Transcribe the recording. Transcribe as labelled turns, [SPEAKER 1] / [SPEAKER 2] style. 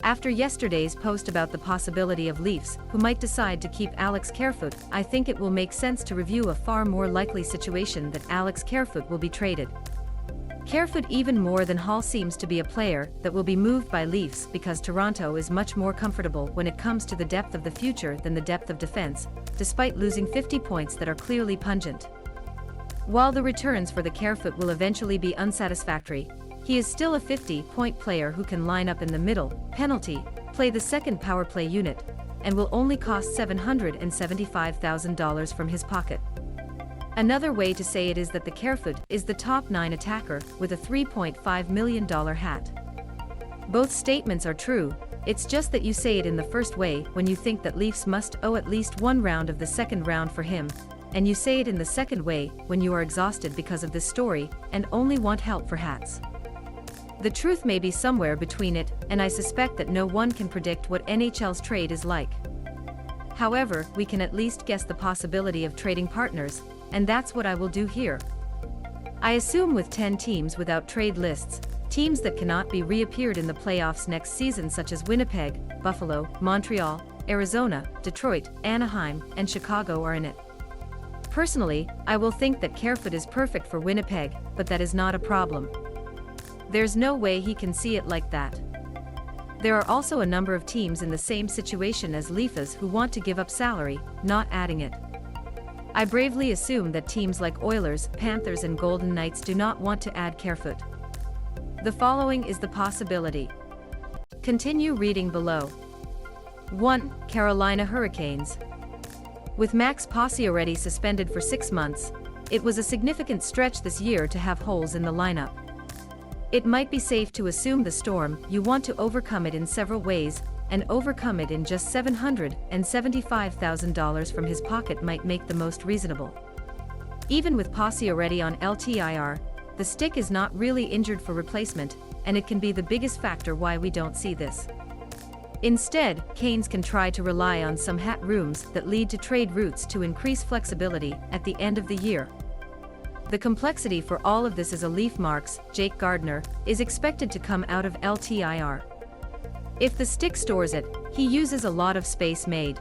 [SPEAKER 1] After yesterday's post about the possibility of Leafs, who might decide to keep Alex Kerfoot, I think it will make sense to review a far more likely situation that Alex Kerfoot will be traded. Kerfoot, even more than Holl, seems to be a player that will be moved by Leafs because Toronto is much more comfortable when it comes to the depth of the future than the depth of defense, despite losing 50 points that are clearly pungent. While the returns for the Kerfoot will eventually be unsatisfactory, he is still a 50-point player who can line up in the middle, penalty, play the second power play unit, and will only cost $775,000 from his pocket. Another way to say it is that the Kerfoot is the top 9 attacker with a $3.5 million hat. Both statements are true, it's just that you say it in the first way when you think that Leafs must owe at least one round of the second round for him, and you say it in the second way when you are exhausted because of this story and only want help for hats. The truth may be somewhere between it, and I suspect that no one can predict what NHL's trade is like. However, we can at least guess the possibility of trading partners, and that's what I will do here. I assume with 10 teams without trade lists, teams that cannot be reappeared in the playoffs next season such as Winnipeg, Buffalo, Montreal, Arizona, Detroit, Anaheim, and Chicago are in it. Personally, I will think that Kerfoot is perfect for Winnipeg, but that is not a problem. There's no way he can see it like that. There are also a number of teams in the same situation as Leafas who want to give up salary, not adding it. I bravely assume that teams like Oilers, Panthers and Golden Knights do not want to add Kerfoot. The following is the possibility. Continue reading below. 1. Carolina Hurricanes. With Max Pacioretty suspended for 6 months, it was a significant stretch this year to have holes in the lineup. It might be safe to assume the Storm you want to overcome it in several ways, and overcome it in just $775,000 from his pocket might make the most reasonable. Even with Pacioretty on LTIR, the stick is not really injured for replacement, and it can be the biggest factor why we don't see this. Instead, Canes can try to rely on some hat rooms that lead to trade routes to increase flexibility at the end of the year. The complexity for all of this is a Leaf Marks, Jake Gardiner, is expected to come out of LTIR. If the stick stores it, he uses a lot of space made.